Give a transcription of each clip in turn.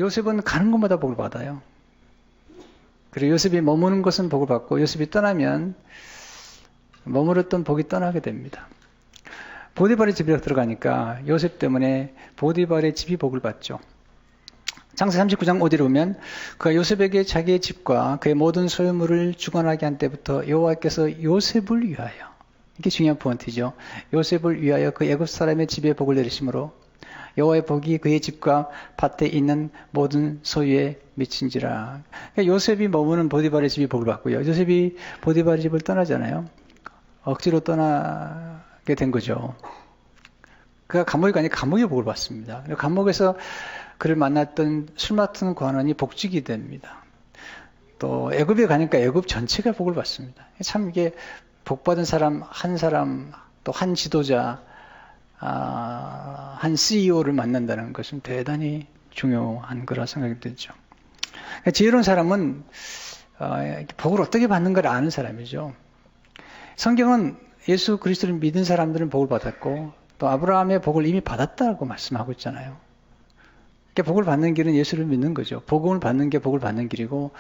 요셉은 가는 곳마다 복을 받아요. 그리고 요셉이 머무는 곳은 복을 받고 요셉이 떠나면 머물렀던 복이 떠나게 됩니다. 보디발의 집에 들어가니까 요셉 때문에 보디발의 집이 복을 받죠. 창세 39장 5절에 보면 그가 요셉에게 자기의 집과 그의 모든 소유물을 주관하게 한 때부터 여호와께서 요셉을 위하여, 이게 중요한 포인트죠. 요셉을 위하여 그 애굽 사람의 집에 복을 내리심으로 여호와의 복이 그의 집과 밭에 있는 모든 소유에 미친지라. 그러니까 요셉이 머무는 보디발의 집이 복을 받고요. 요셉이 보디발의 집을 떠나잖아요. 억지로 떠나게 된 거죠. 그가 감옥에 가니 감옥의 복을 받습니다. 감옥에서 그를 만났던 술 맡은 관원이 복직이 됩니다. 또 애굽에 가니까 애굽 전체가 복을 받습니다. 참 이게 복받은 사람, 또 한 지도자, 한 CEO를 만난다는 것은 대단히 중요한 거라 생각이 들죠. 지혜로운 사람은 복을 어떻게 받는 걸 아는 사람이죠. 성경은 예수 그리스도를 믿은 사람들은 복을 받았고 또 아브라함의 복을 이미 받았다고 말씀하고 있잖아요. 그러니까 복을 받는 길은 예수를 믿는 거죠. 복음을 받는 게 복을 받는 길이고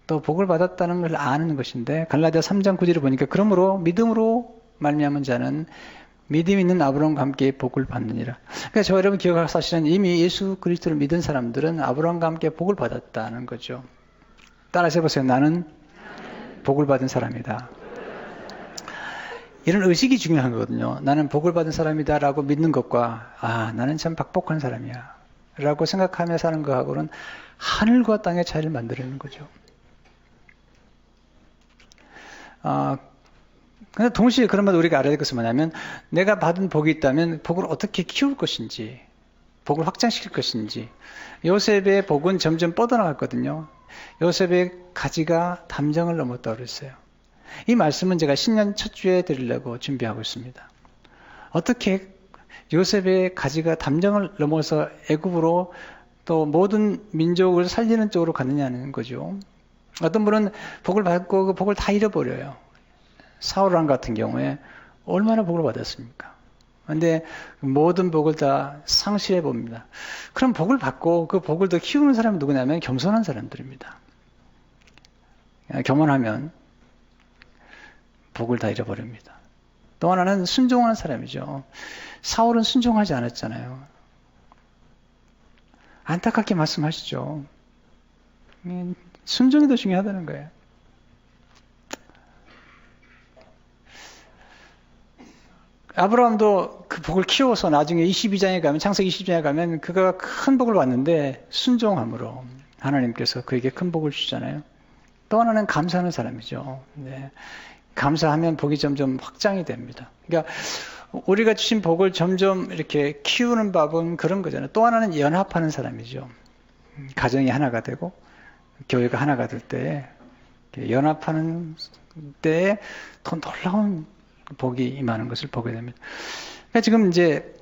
또 복을 받았다는 걸 아는 것인데 갈라디아 3장 9절을 보니까 그러므로 믿음으로 말미암은 자는 믿음 있는 아브라함과 함께 복을 받느니라. 그러니까 저 여러분 기억할 사실은 이미 예수 그리스도를 믿은 사람들은 아브라함과 함께 복을 받았다는 거죠. 따라서 해보세요. 나는 복을 받은 사람이다. 이런 의식이 중요한 거거든요. 나는 복을 받은 사람이다 라고 믿는 것과 나는 참 박복한 사람이야 라고 생각하며 사는 것하고는 하늘과 땅의 차이를 만들어내는 거죠. 근데 동시에 그러면 우리가 알아야 될 것은 뭐냐면 내가 받은 복이 있다면 복을 어떻게 키울 것인지, 복을 확장시킬 것인지. 요셉의 복은 점점 뻗어나갔거든요. 요셉의 가지가 담장을 넘었다고 그랬어요. 이 말씀은 제가 신년 첫 주에 드리려고 준비하고 있습니다. 어떻게 요셉의 가지가 담장을 넘어서 애굽으로 또 모든 민족을 살리는 쪽으로 갔느냐는 거죠. 어떤 분은 복을 받고 그 복을 다 잃어버려요. 사울왕 같은 경우에 얼마나 복을 받았습니까? 그런데 모든 복을 다 상실해 봅니다. 그럼 복을 받고 그 복을 더 키우는 사람은 누구냐면 겸손한 사람들입니다. 교만하면 복을 다 잃어버립니다. 또 하나는 순종하는 사람이죠. 사울은 순종하지 않았잖아요. 안타깝게 말씀하시죠. 순종이 더 중요하다는 거예요. 아브라함도 그 복을 키워서 나중에 22장에 가면, 창세기 22장에 가면 그가 큰 복을 받는데 순종함으로 하나님께서 그에게 큰 복을 주잖아요. 또 하나는 감사하는 사람이죠. 네. 감사하면 복이 점점 확장이 됩니다. 그러니까 우리가 주신 복을 점점 이렇게 키우는 법은 그런 거잖아요. 또 하나는 연합하는 사람이죠. 가정이 하나가 되고 교회가 하나가 될 때 연합하는 때에 더 놀라운 복이 임하는 것을 보게 됩니다. 그러니까 지금 이제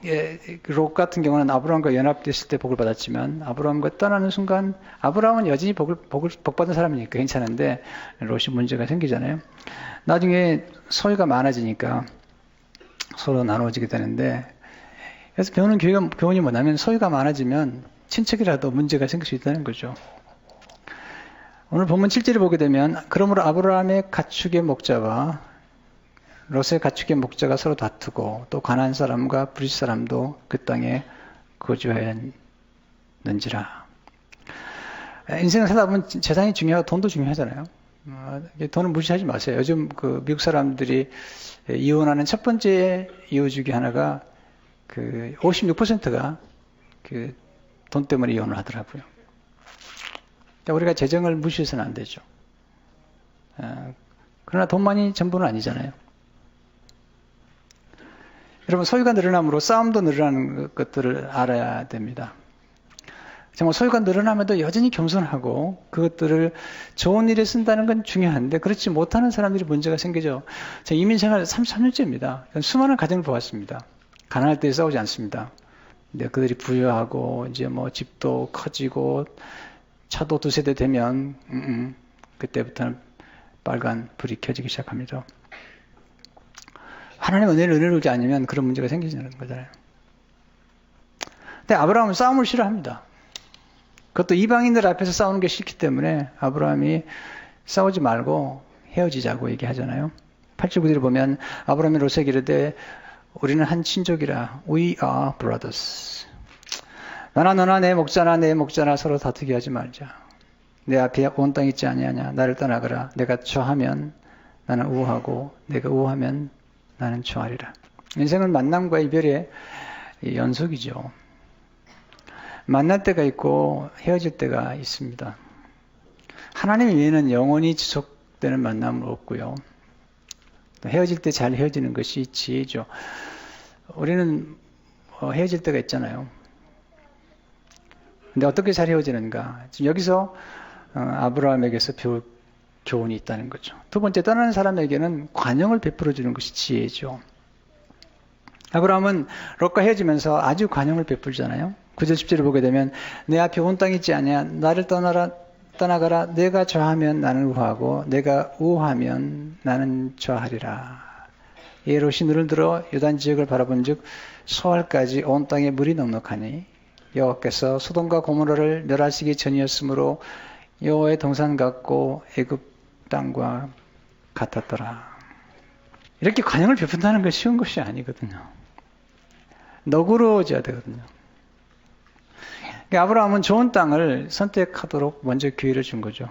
롯 같은 경우는 아브라함과 연합됐을 때 복을 받았지만 아브라함과 떠나는 순간 아브라함은 여전히 복 받은 사람이니까 괜찮은데 롯이 문제가 생기잖아요. 나중에 소유가 많아지니까 서로 나누어지게 되는데, 그래서 배우는 교훈이 뭐냐면 소유가 많아지면 친척이라도 문제가 생길 수 있다는 거죠. 오늘 본문 7절을 보게 되면 그러므로 아브라함의 가축의 목자와 롯의 가축의 목자가 서로 다투고 또 가나안 사람과 브릿 사람도 그 땅에 거주하였는지라. 인생을 살다 보면 재산이 중요하고 돈도 중요하잖아요. 돈은 무시하지 마세요. 요즘 그 미국 사람들이 이혼하는 첫 번째 이유 중에 하나가 그 56%가 그 돈 때문에 이혼을 하더라고요. 그러니까 우리가 재정을 무시해서는 안 되죠. 그러나 돈만이 전부는 아니잖아요. 여러분, 소유가 늘어남으로 싸움도 늘어나는 것들을 알아야 됩니다. 정말 소유가 늘어나면도 여전히 겸손하고 그것들을 좋은 일에 쓴다는 건 중요한데 그렇지 못하는 사람들이 문제가 생기죠. 제가 이민생활 33년째입니다. 수많은 가정을 보았습니다. 가난할 때 싸우지 않습니다. 근데 그들이 부유하고 이제 뭐 집도 커지고 차도 두세 대 되면 그때부터는 빨간 불이 켜지기 시작합니다. 하나님의 은혜를 주지 않으면 그런 문제가 생기는 거잖아요. 근데 아브라함은 싸움을 싫어합니다. 그것도 이방인들 앞에서 싸우는 게 싫기 때문에 아브라함이 싸우지 말고 헤어지자고 얘기하잖아요. 8절 9절에 보면 아브라함이 롯에게 이르되 우리는 한 친족이라 we are brothers. 나나 너나 내 목자나 서로 다투게 하지 말자. 내 앞에 온 땅 있지 아니하냐. 나를 떠나거라. 내가 처하면 나는 우하고 내가 우하면 나는 처하리라. 인생은 만남과 이별의 연속이죠. 만날 때가 있고 헤어질 때가 있습니다. 하나님 외에는 영원히 지속되는 만남은 없고요. 헤어질 때 잘 헤어지는 것이 지혜죠. 우리는 헤어질 때가 있잖아요. 근데 어떻게 잘 헤어지는가? 지금 여기서 아브라함에게서 배울 교훈이 있다는 거죠. 두 번째, 떠나는 사람에게는 관용을 베풀어 주는 것이 지혜죠. 아브라함은 롯과 헤어지면서 아주 관용을 베풀잖아요. 9절 10절을 보게 되면 내 앞에 온 땅 있지 아니야. 나를 떠나가라. 내가 좌하면 나는 우하고 내가 우하면 나는 좌하리라. 이 롯이 눈을 들어 요단 지역을 바라본즉 소알까지 온 땅에 물이 넉넉하니 여호와께서 소돔과 고모라를 멸하시기 전이었으므로 여호와의 동산 같고 애굽 땅과 같았더라. 이렇게 관용을 베푼다는 건 쉬운 것이 아니거든요. 너그러워져야 되거든요. 아브라함은 좋은 땅을 선택하도록 먼저 기회를 준 거죠.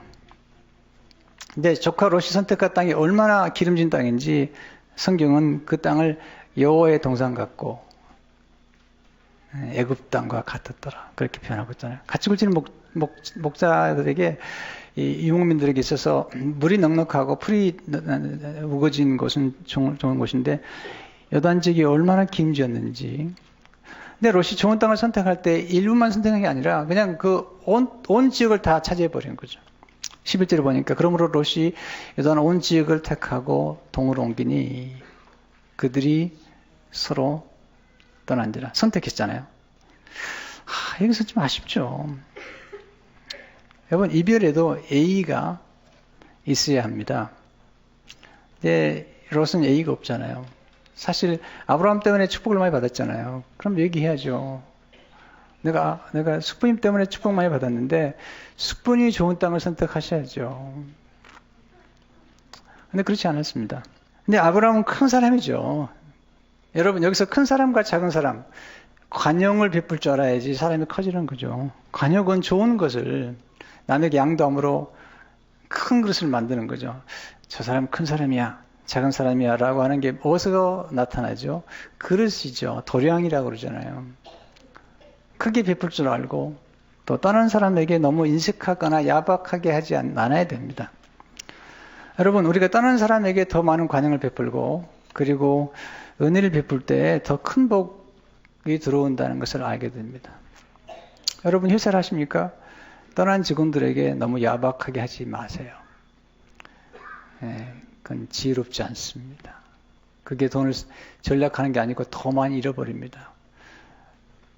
근데 조카 롯이 선택한 땅이 얼마나 기름진 땅인지 성경은 그 땅을 여호와의 동산 같고 애굽 땅과 같았더라. 그렇게 표현하고 있잖아요. 같이 굴지는 목자들에게 이 유목민들에게 있어서 물이 넉넉하고 풀이 우거진 곳은 좋은 곳인데 요단지역이 얼마나 기름지었는지. 근데 롯이 좋은 땅을 선택할 때 일부만 선택한 게 아니라 그냥 그 온 지역을 다 차지해 버린 거죠. 11절에 보니까 그러므로 롯이 요단 온 지역을 택하고 동으로 옮기니 그들이 서로 떠난지라. 선택했잖아요. 여기서 좀 아쉽죠. 여러분, 이별에도 예의가 있어야 합니다. 근데 롯은 예의가 없잖아요. 사실 아브라함 때문에 축복을 많이 받았잖아요. 그럼 얘기해야죠. 내가 숙부님 때문에 축복 많이 받았는데 숙부님이 좋은 땅을 선택하셔야죠. 근데 그렇지 않았습니다. 근데 아브라함은 큰 사람이죠. 여러분, 여기서 큰 사람과 작은 사람, 관용을 베풀 줄 알아야지 사람이 커지는 거죠. 관용은 좋은 것을 남에게 양도함으로 큰 그릇을 만드는 거죠. 저 사람 큰 사람이야, 작은 사람이야 라고 하는 게 어디서 나타나죠? 그릇이죠. 도량이라고 그러잖아요. 크게 베풀 줄 알고 또 다른 사람에게 너무 인색하거나 야박하게 하지 않아야 됩니다. 여러분, 우리가 다른 사람에게 더 많은 관용을 베풀고 그리고 은혜를 베풀 때 더 큰 복이 들어온다는 것을 알게 됩니다. 여러분, 회사를 하십니까? 떠난 직원들에게 너무 야박하게 하지 마세요. 그건 지혜롭지 않습니다. 그게 돈을 전략하는 게 아니고 더 많이 잃어버립니다.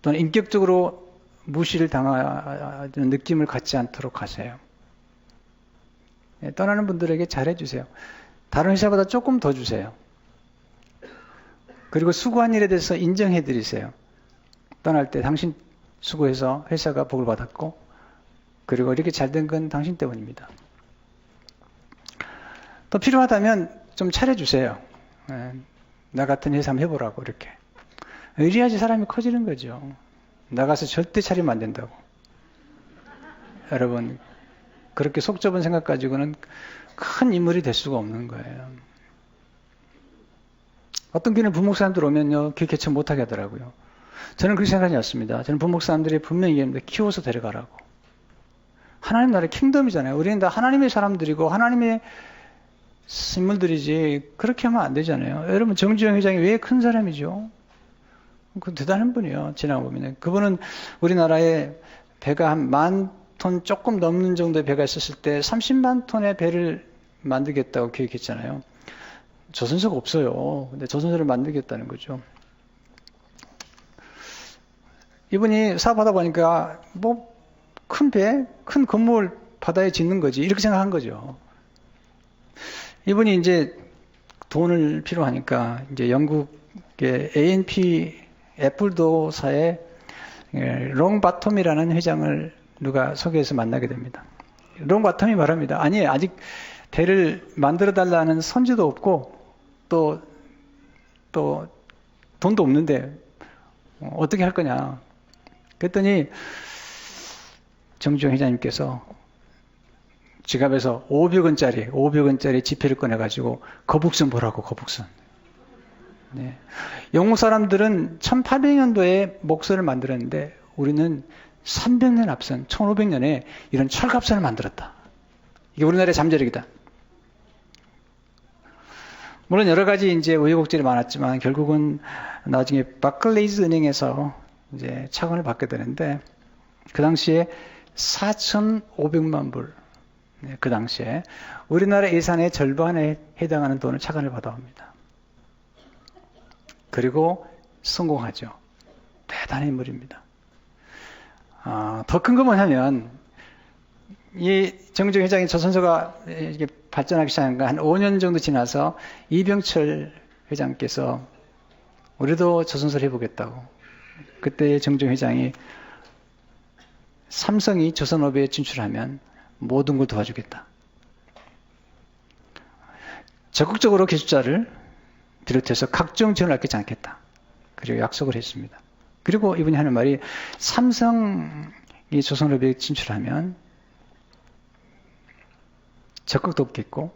또는 인격적으로 무시를 당하는 느낌을 갖지 않도록 하세요. 떠나는 분들에게 잘해주세요. 다른 회사보다 조금 더 주세요. 그리고 수고한 일에 대해서 인정해드리세요. 떠날 때 당신 수고해서 회사가 복을 받았고 그리고 이렇게 잘된 건 당신 때문입니다. 또 필요하다면 좀 차려주세요. 나 같은 회사 한번 해보라고 이렇게. 의리야지 사람이 커지는 거죠. 나가서 절대 차리면 안 된다고. 여러분, 그렇게 속 좁은 생각 가지고는 큰 인물이 될 수가 없는 거예요. 어떤 교회는 부목사님들 오면요, 교회 개척 못하게 하더라고요. 저는 그렇게 생각하지 않습니다. 저는 부목사님들이 분명히 얘기합니다. 키워서 데려가라고. 하나님 나라의 킹덤이잖아요. 우리는 다 하나님의 사람들이고 하나님의 인물들이지 그렇게 하면 안 되잖아요. 여러분, 정주영 회장이 왜 큰 사람이죠? 그 대단한 분이에요. 지나보면 그분은 우리나라에 배가 한 10,000톤 조금 넘는 정도의 배가 있었을 때 30만 톤의 배를 만들겠다고 계획했잖아요. 조선소가 없어요. 근데 조선소를 만들겠다는 거죠. 이분이 사업하다 보니까 뭐 큰 배, 큰 건물 바다에 짓는 거지 이렇게 생각한 거죠. 이분이 이제 돈을 필요하니까 이제 영국의 A&P 애플도사의 롱바톰이라는 회장을 누가 소개해서 만나게 됩니다. 론 바텀이 말합니다. 아니, 아직 배를 만들어 달라는 선지도 없고 또 돈도 없는데 어떻게 할 거냐. 그랬더니 정주영 회장님께서 지갑에서 500원짜리 지폐를 꺼내가지고 거북선 보라고, 거북선. 네. 영국 사람들은 1800년도에 목선을 만들었는데 우리는 300년 앞선 1500년에 이런 철갑선을 만들었다. 이게 우리나라의 잠재력이다. 물론 여러 가지 이제 우여곡절이 많았지만 결국은 나중에 바클레이즈 은행에서 이제 차관을 받게 되는데 그 당시에 4,500만 불. 네, 그 당시에 우리나라 예산의 절반에 해당하는 돈을 차관을 받아옵니다. 그리고 성공하죠. 대단한 인물입니다. 더 큰 거 뭐냐면 이 정주영 회장의 조선소가 이게 발전하기 시작한 거 한 5년 정도 지나서 이병철 회장께서 우리도 조선소를 해보겠다고. 그때 정주영 회장이 삼성이 조선업에 진출하면 모든 걸 도와주겠다. 적극적으로 기술자를 비롯해서 각종 지원을 아끼지 않겠다. 그리고 약속을 했습니다. 그리고 이분이 하는 말이 삼성이 조선업에 진출하면 적극도 없겠고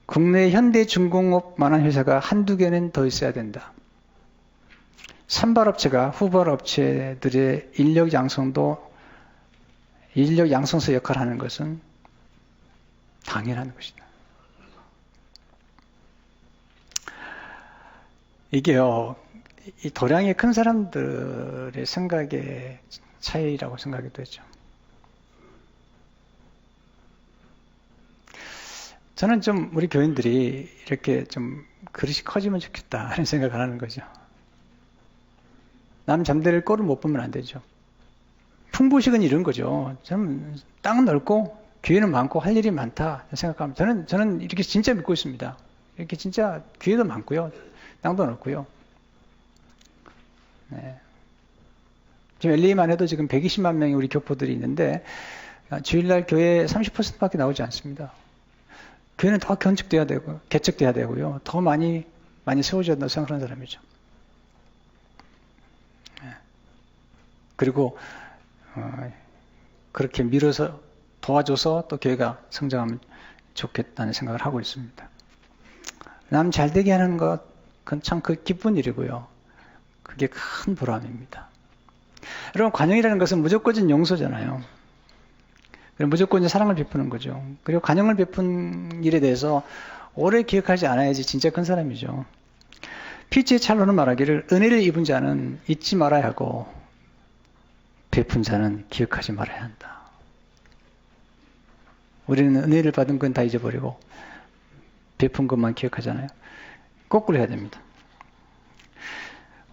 국내 현대 중공업만한 회사가 한두 개는 더 있어야 된다. 선발업체가 후발업체들의 인력 양성소 역할을 하는 것은 당연한 것이다. 이게요, 이 도량이 큰 사람들의 생각의 차이라고 생각이 되죠. 저는 좀 우리 교인들이 이렇게 좀 그릇이 커지면 좋겠다 하는 생각을 하는 거죠. 남 잠대를 꼴을 못 보면 안 되죠. 풍부식은 이런 거죠. 저는 땅은 넓고 기회는 많고 할 일이 많다 생각합니다. 저는 이렇게 진짜 믿고 있습니다. 이렇게 진짜 기회도 많고요. 땅도 넓고요. 네. 지금 LA만 해도 지금 120만 명의 우리 교포들이 있는데 주일날 교회 30%밖에 나오지 않습니다. 교회는 더 개척돼야 되고요. 더 많이 세워져야 된다고 생각하는 사람이죠. 네. 그리고 그렇게 밀어서 도와줘서 또 교회가 성장하면 좋겠다는 생각을 하고 있습니다. 남 잘되게 하는 것, 그건 참 기쁜 일이고요. 그게 큰 보람입니다. 여러분, 관용이라는 것은 무조건적인 용서잖아요. 무조건 사랑을 베푸는 거죠. 그리고 관용을 베푼 일에 대해서 오래 기억하지 않아야지 진짜 큰 사람이죠. 피치의 찰로는 말하기를 은혜를 입은 자는 잊지 말아야 하고 베푼 자는 기억하지 말아야 한다. 우리는 은혜를 받은 건 다 잊어버리고 베푼 것만 기억하잖아요. 거꾸로 해야 됩니다.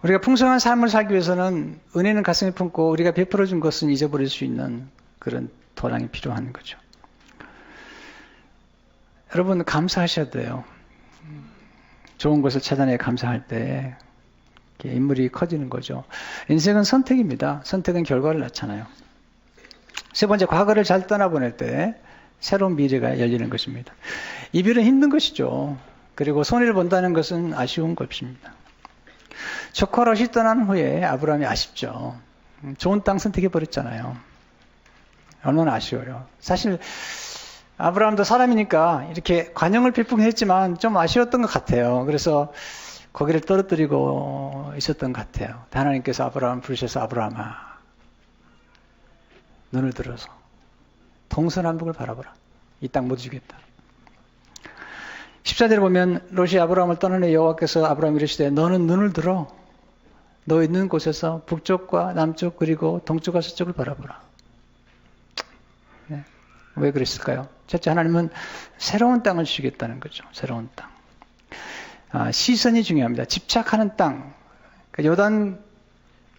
우리가 풍성한 삶을 살기 위해서는 은혜는 가슴에 품고 우리가 베풀어 준 것은 잊어버릴 수 있는 그런 도량이 필요한 거죠. 여러분, 감사하셔야 돼요. 좋은 것을 찾아내 감사할 때 인물이 커지는 거죠. 인생은 선택입니다. 선택은 결과를 낳잖아요. 세 번째, 과거를 잘 떠나보낼 때 새로운 미래가 열리는 것입니다. 이별은 힘든 것이죠. 그리고 손해를 본다는 것은 아쉬운 것입니다. 조카 롯이 떠난 후에 아브라함이 아쉽죠. 좋은 땅 선택해버렸잖아요. 얼마나 아쉬워요. 사실 아브라함도 사람이니까 이렇게 관용을 베푸긴 했지만 좀 아쉬웠던 것 같아요. 그래서 거기를 떨어뜨리고 있었던 것 같아요. 하나님께서 아브라함 부르셔서 아브라함아, 눈을 들어서 동서남북을 바라보라. 이 땅 못 주겠다. 14절에 보면 롯이 아브라함을 떠난 후에 여호와께서 아브라함이 이르시되 너는 눈을 들어 너 있는 곳에서 북쪽과 남쪽 그리고 동쪽과 서쪽을 바라보라. 네. 왜 그랬을까요? 첫째, 하나님은 새로운 땅을 주시겠다는 거죠. 새로운 땅. 시선이 중요합니다. 집착하는 땅. 그러니까 요단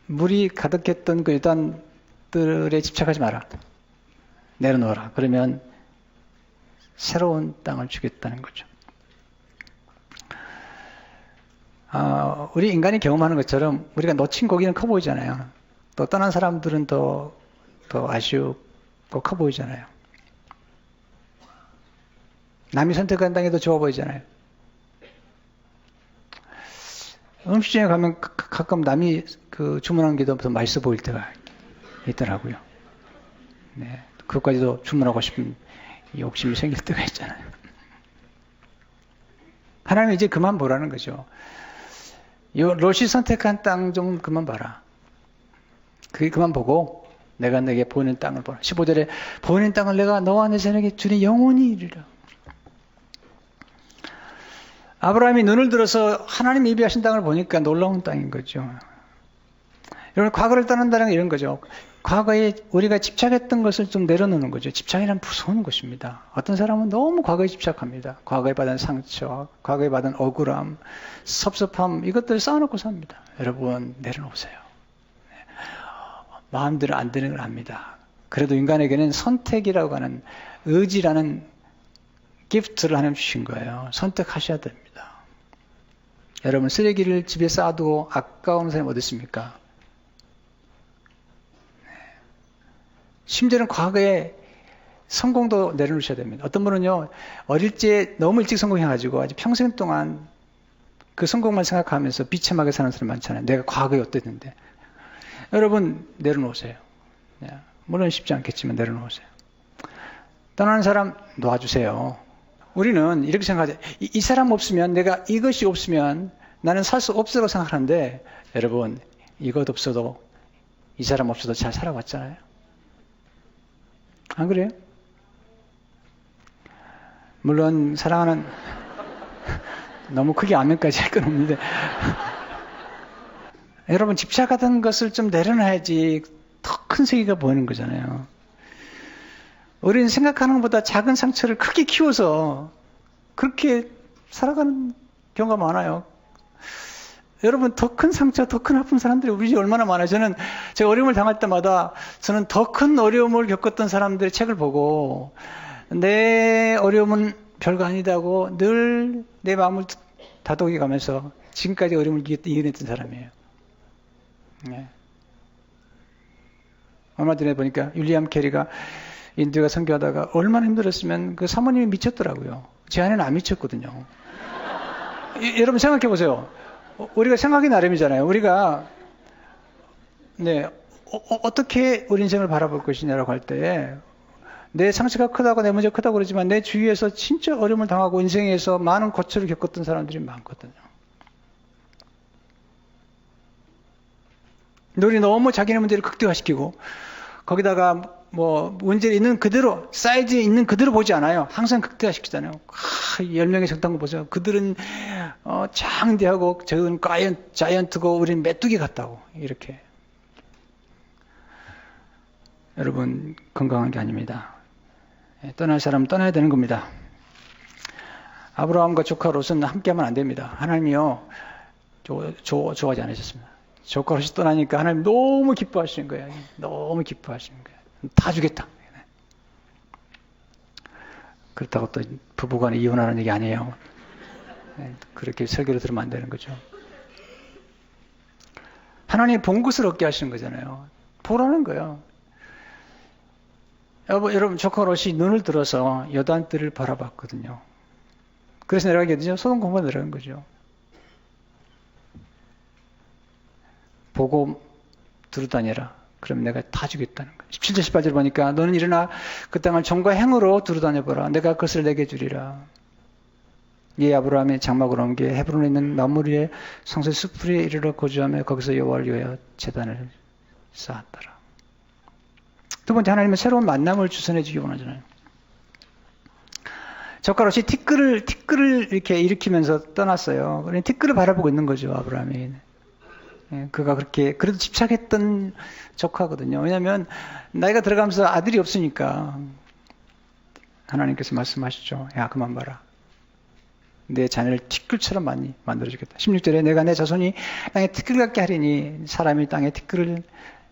물이 가득했던 그 요단들에 집착하지 마라. 내려놓아라. 그러면 새로운 땅을 주겠다는 거죠. 우리 인간이 경험하는 것처럼 우리가 놓친 고기는 커 보이잖아요. 또 떠난 사람들은 더 멋있고 커 보이잖아요. 남이 선택한 땅이 더 좋아 보이잖아요. 음식점에 가면 가끔 남이 주문한 게 더 맛있어 보일 때가 있더라고요. 네, 그것까지도 주문하고 싶은 욕심이 생길 때가 있잖아요. 하나님은 이제 그만 보라는 거죠. 롯이 선택한 땅 좀 그만 봐라. 그게 그만 보고 내가 내게 보이는 땅을 보라. 15절에 보이는 땅을 내가 너와 내 자녀에게 주니 영원히 이르리라. 아브라함이 눈을 들어서 하나님 예비하신 땅을 보니까 놀라운 땅인 거죠. 여러분, 과거를 떠난다는 건 이런 거죠. 과거에 우리가 집착했던 것을 좀 내려놓는 거죠. 집착이란 무서운 것입니다. 어떤 사람은 너무 과거에 집착합니다. 과거에 받은 상처, 과거에 받은 억울함, 섭섭함, 이것들을 쌓아놓고 삽니다. 여러분, 내려놓으세요. 마음대로 안 되는 걸 압니다. 그래도 인간에게는 선택이라고 하는 의지라는 기프트를 하나님 주신 거예요. 선택하셔야 됩니다. 여러분, 쓰레기를 집에 쌓아두고 아까운 사람이 어디 있습니까? 심지어는 과거에 성공도 내려놓으셔야 됩니다. 어떤 분은요, 어릴 때 너무 일찍 성공해가지고 아주 평생 동안 그 성공만 생각하면서 비참하게 사는 사람 많잖아요. 내가 과거에 어땠는데. 여러분, 내려놓으세요. 물론 쉽지 않겠지만 내려놓으세요. 떠나는 사람 놓아주세요. 우리는 이렇게 생각하죠. 이 사람 없으면, 내가 이것이 없으면 나는 살 수 없으라고 생각하는데, 여러분, 이것 없어도, 이 사람 없어도 잘 살아왔잖아요. 안 그래요? 물론 사랑하는 너무 크게 아멘까지 할 건 없는데 여러분, 집착하던 것을 좀 내려놔야지 더 큰 세계가 보이는 거잖아요. 우리는 생각하는 것보다 작은 상처를 크게 키워서 그렇게 살아가는 경우가 많아요. 여러분, 더 큰 상처, 더 큰 아픈 사람들이 우리 집에 얼마나 많아요. 제가 어려움을 당할 때마다 저는 더 큰 어려움을 겪었던 사람들의 책을 보고 내 어려움은 별거 아니다고 늘 내 마음을 다독여 가면서 지금까지 어려움을 이겨냈던 사람이에요. 네. 얼마 전에 보니까 윌리엄 캐리가 인도에 선교하다가 얼마나 힘들었으면 그 사모님이 미쳤더라고요. 제 아내는 안 미쳤거든요. 여러분, 생각해 보세요. 우리가 생각이 나름이잖아요. 우리가 어떻게 우리 인생을 바라볼 것이냐라고 할 때 내 상처가 크다고 내 문제가 크다고 그러지만 내 주위에서 진짜 어려움을 당하고 인생에서 많은 고초를 겪었던 사람들이 많거든요. 우리 너무 자기네 문제를 극대화시키고 거기다가 문제 있는 그대로, 사이즈에 있는 그대로 보지 않아요. 항상 극대화시키잖아요. 10명의 적당한 거 보세요. 그들은 장대하고 저는 자이언트고 우리는 메뚜기 같다고 이렇게. 여러분, 건강한 게 아닙니다. 떠날 사람은 떠나야 되는 겁니다. 아브라함과 조카 롯은 함께하면 안 됩니다. 하나님이요, 좋아하지 않으셨습니다. 조카 롯이 떠나니까 하나님 너무 기뻐하시는 거예요. 너무 기뻐하시는 거예요. 다 주겠다. 그렇다고 또 부부간에 이혼하는 얘기 아니에요. 그렇게 설교를 들으면 안 되는 거죠. 하나님이 본 것을 얻게 하시는 거잖아요. 보라는 거예요. 여러분, 조카 롯이 눈을 들어서 여단들을 바라봤거든요. 그래서 내려가게 되죠. 소돔 고모라 내려간 거죠. 보고 두루다녀라. 그럼 내가 다 주겠다는 거예요. 17절 18절 보니까 너는 일어나 그 땅을 정과 행으로 두루다녀보라. 내가 그것을 내게 주리라. 이 아브라함의 장막으로 옮겨 헤브론에 있는 마므리의 성소 수풀에 이르러 거주하며 거기서 여호와를 위하여 제단을 쌓았더라. 두 번째, 하나님은 새로운 만남을 주선해 주기 원하잖아요. 조카 롯이 티끌을 이렇게 일으키면서 떠났어요. 티끌을 바라보고 있는 거죠, 아브라함이. 그가 그래도 집착했던 조카거든요. 왜냐하면 나이가 들어가면서 아들이 없으니까 하나님께서 말씀하시죠. 야, 그만 봐라. 내 자녀를 티끌처럼 많이 만들어주겠다. 16절에 내가 내 자손이 땅에 티끌 같게 하리니 사람이 땅에 티끌을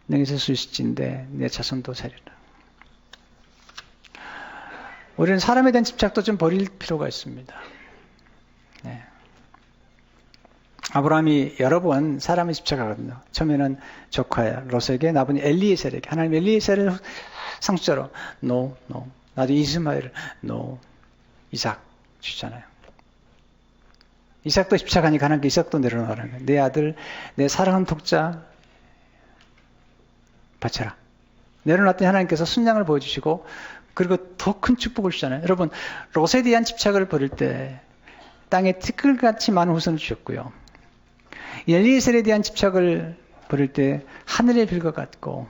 능히 수 있을진데 내 자손도 살리라. 우리는 사람에 대한 집착도 좀 버릴 필요가 있습니다. 네. 아브라함이 여러 번 사람에 집착하거든요. 처음에는 조카야 롯에게, 나중에 엘리에셀에게. 하나님 엘리에셀을 상수자로 no, no. 나도 이스마엘을 no. 이삭 주잖아요. 이삭도 집착하니까 하나님께 이삭도 내려놓으라는 거예요. 내 아들, 내 사랑하는 독자 바쳐라. 내려놨더니 하나님께서 순양을 보여주시고 그리고 더 큰 축복을 주잖아요. 여러분 롯에 대한 집착을 버릴 때 땅에 티끌같이 많은 후손을 주셨고요. 엘리에셀에 대한 집착을 버릴 때 하늘의 별과 같고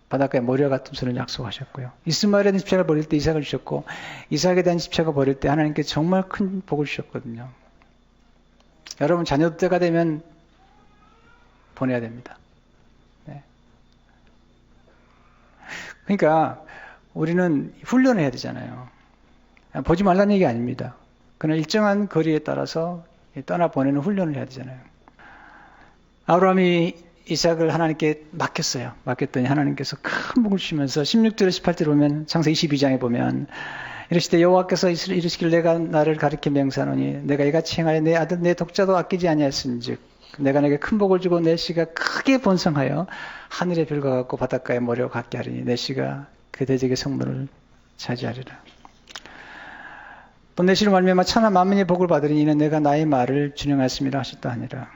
바닷가에 모래와 같은 손을 약속하셨고요. 이스마엘에 대한 집착을 버릴 때 이삭을 주셨고 이삭에 대한 집착을 버릴 때 하나님께 정말 큰 복을 주셨거든요. 여러분 자녀 때가 되면 보내야 됩니다. 네. 그러니까 우리는 훈련을 해야 되잖아요. 보지 말라는 얘기 아닙니다. 그러나 일정한 거리에 따라서 떠나보내는 훈련을 해야 되잖아요. 아브라함이 이삭을 하나님께 맡겼어요. 맡겼더니 하나님께서 큰 복을 주시면서 16절에 18절에 보면 창세기 22장에 보면 이르시되 여호와께서 이르시길 내가 나를 가리켜 명사노니 내가 이같이 행하여 내 아들 내 독자도 아끼지 아니하였은즉 내가 내게 큰 복을 주고 내 씨가 크게 번성하여 하늘의 별과 같고 바닷가의 모래와 같게 하리니 내 씨가 그 대적의 성문을 차지하리라. 또 내 씨로 말미암아 천하 만민의 복을 받으리니 이는 내가 나의 말을 준행하였음이라 하셨다 하니라.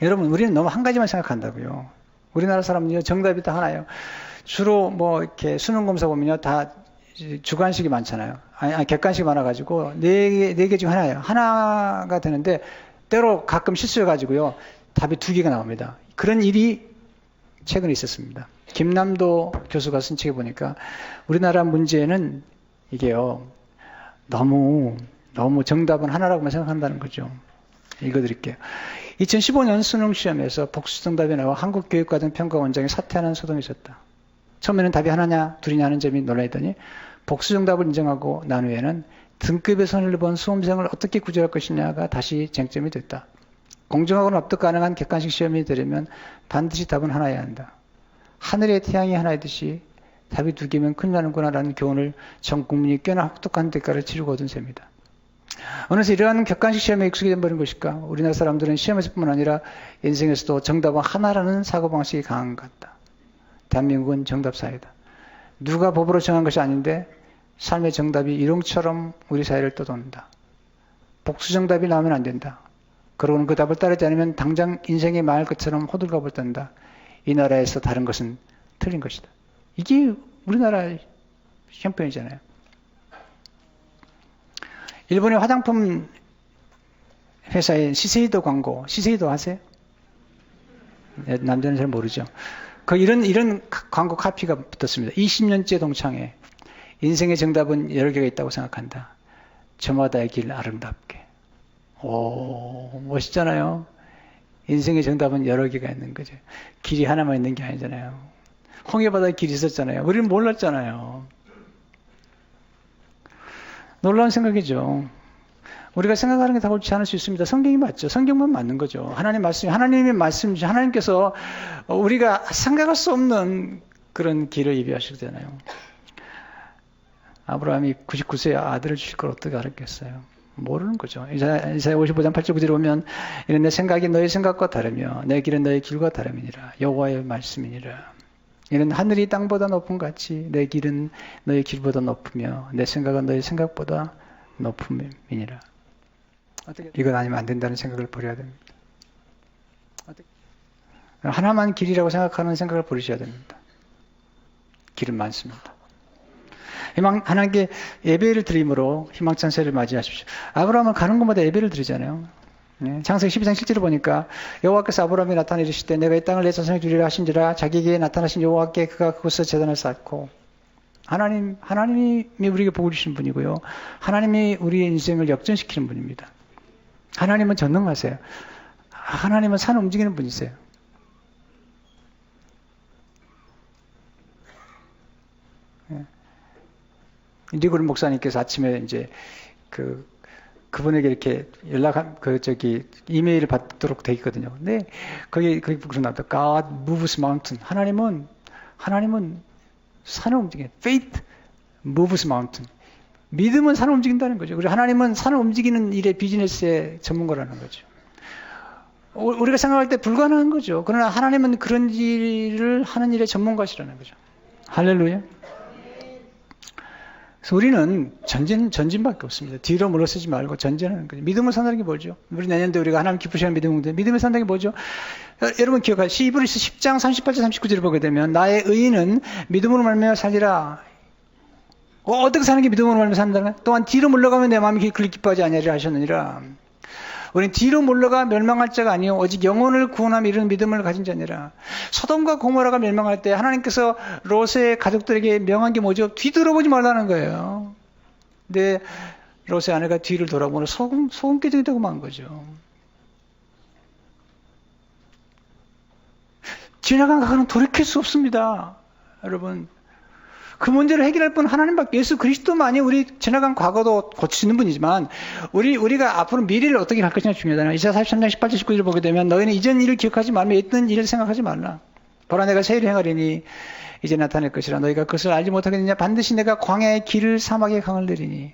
여러분 우리는 너무 한 가지만 생각한다고요. 우리나라 사람은요 정답이 다 하나예요. 주로 뭐 이렇게 수능 검사 보면요 다 주관식이 많잖아요. 아니 객관식이 많아가지고 네 개 중 하나예요. 하나가 되는데 때로 가끔 실수해가지고요 답이 2개가 나옵니다. 그런 일이 최근에 있었습니다. 김남도 교수가 쓴 책에 보니까 우리나라 문제는 이게요 너무 정답은 하나라고만 생각한다는 거죠. 읽어드릴게요. 2015년 수능 시험에서 복수 정답이 나와 한국교육과정평가원장이 사퇴하는 소동이 있었다. 처음에는 답이 하나냐 둘이냐 하는 점이 논란이더니 복수 정답을 인정하고 난 후에는 등급의 선을 본 수험생을 어떻게 구제할 것이냐가 다시 쟁점이 됐다. 공정하고 납득 가능한 객관식 시험이 되려면 반드시 답은 하나여야 한다. 하늘의 태양이 하나이듯이 답이 2개면 큰일 나는구나 라는 교훈을 전 국민이 꽤나 혹독한 대가를 치르고 얻은 셈이다. 어느새 이러한 객관식 시험에 익숙해져 버린 것일까? 우리나라 사람들은 시험에서뿐만 아니라 인생에서도 정답은 하나라는 사고방식이 강한 것 같다. 대한민국은 정답 사회다. 누가 법으로 정한 것이 아닌데 삶의 정답이 일용처럼 우리 사회를 떠돈다. 복수 정답이 나오면 안 된다. 그러고는 그 답을 따르지 않으면 당장 인생의 망할 것처럼 호들갑을 떤다. 이 나라에서 다른 것은 틀린 것이다. 이게 우리나라 형편이잖아요. 일본의 화장품 회사의 시세이도 광고, 시세이도 아세요? 남자는 잘 모르죠. 이런 광고 카피가 붙었습니다. 20년째 동창회. 인생의 정답은 여러 개가 있다고 생각한다. 저마다의 길 아름답게. 오, 멋있잖아요. 인생의 정답은 여러 개가 있는 거죠. 길이 하나만 있는 게 아니잖아요. 홍해바다에 길이 있었잖아요. 우리는 몰랐잖아요. 놀라운 생각이죠. 우리가 생각하는 게 다 옳지 않을 수 있습니다. 성경이 맞죠. 성경만 맞는 거죠. 하나님의 말씀, 하나님께서 우리가 생각할 수 없는 그런 길을 예비하시잖아요. 아브라함이 99세에 아들을 주실 걸 어떻게 알았겠어요? 모르는 거죠. 이사야 55장 8절 9절에 보면 이는 내 생각이 너의 생각과 다르며 내 길은 너의 길과 다름이니라. 여호와의 말씀이니라. 이는 하늘이 땅보다 높은 같이 내 길은 너의 길보다 높으며 내 생각은 너의 생각보다 높음이니라. 이건 아니면 안 된다는 생각을 버려야 됩니다. 하나만 길이라고 생각하는 생각을 버리셔야 됩니다. 길은 많습니다. 하나님께 예배를 드림으로 희망찬 새해를 맞이하십시오. 아브라함은 가는 곳마다 예배를 드리잖아요. 창세기 12장 실제로 보니까 여호와께서 아브라함에게 나타나 이르시되 내가 이 땅을 내 자손에게 주리라 하신지라 자기에게 나타나신 여호와께 그가 그곳에서 제단을 쌓고 하나님이 우리에게 복을 주시는 분이고요. 하나님이 우리의 인생을 역전시키는 분입니다. 하나님은 전능하세요. 하나님은 산 움직이는 분이세요. 리그룹 목사님께서 아침에 이제 그분에게 이렇게 이메일을 받도록 돼 있거든요. 근데 거기 그러나도 God moves mountain. 하나님은 산을 움직여요. Faith moves mountain. 믿음은 산을 움직인다는 거죠. 그리고 하나님은 산을 움직이는 일의 비즈니스의 전문가라는 거죠. 우리가 생각할 때 불가능한 거죠. 그러나 하나님은 그런 일을 하는 일의 전문가시라는 거죠. 할렐루야. 그래서 우리는 전진밖에 없습니다. 뒤로 물러서지 말고 전진하는 거죠. 믿음을 산다는 게 뭐죠? 우리 내년도에 우리가 하나님 기쁘시는 믿음을 산다는 게 뭐죠? 여러분 기억하시죠? 히브리서 10장 38절 39절을 보게 되면 나의 의인은 믿음으로 말미암아 살리라. 어떻게 사는 게 믿음으로 말미암아 산다는 거야? 또한 뒤로 물러가면 내 마음이 그리 기뻐하지 아니하리라 하셨느니라. 우리는 뒤로 물러가 멸망할 자가 아니요 오직 영혼을 구원하며 이런 믿음을 가진 자니라. 소돔과 고모라가 멸망할 때 하나님께서 롯의 가족들에게 명한 게 뭐죠? 뒤돌아보지 말라는 거예요. 근데 롯의 아내가 뒤를 돌아보는 소금 깨정이 되고 만 거죠. 지나간 가는 돌이킬 수 없습니다. 여러분. 그 문제를 해결할 분 하나님밖에 예수 그리스도만이 우리 지나간 과거도 고치는 분이지만 우리가 앞으로 미래를 어떻게 갈 것이냐 중요하잖아요. 이사야 43장 18절 19절을 보게 되면 너희는 이전 일을 기억하지 말며 있던 일을 생각하지 말라. 보라 내가 새 일을 행하리니 이제 나타낼 것이라. 너희가 그것을 알지 못하겠느냐. 반드시 내가 광야의 길을 사막의 강을 내리니.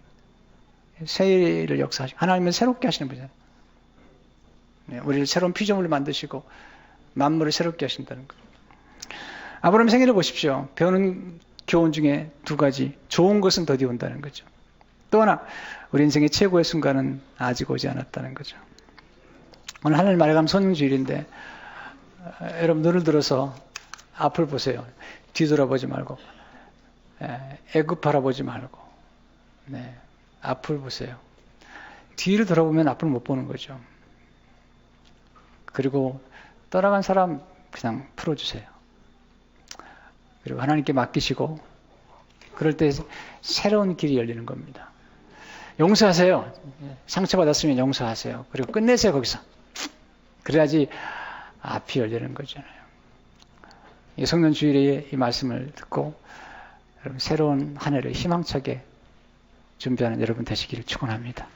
새 일을 역사하시고 하나님은 새롭게 하시는 분이잖아요. 네, 우리를 새로운 피조물을 만드시고 만물을 새롭게 하신다는 거예요. 아브라함 생애를 보십시오. 배우는 교훈 중에 두 가지. 좋은 것은 더디 온다는 거죠. 또 하나, 우리 인생의 최고의 순간은 아직 오지 않았다는 거죠. 오늘 하늘 말감 손주일인데 여러분 눈을 들어서 앞을 보세요. 뒤돌아보지 말고 애굽 바라보지 말고 네, 앞을 보세요. 뒤를 돌아보면 앞을 못 보는 거죠. 그리고 떠나간 사람 그냥 풀어주세요. 그리고 하나님께 맡기시고 그럴 때 새로운 길이 열리는 겁니다. 용서하세요. 상처받았으면 용서하세요. 그리고 끝내세요 거기서. 그래야지 앞이 열리는 거잖아요. 이 성령 주일에 이 말씀을 듣고 여러분 새로운 한 해를 희망차게 준비하는 여러분 되시기를 축원합니다.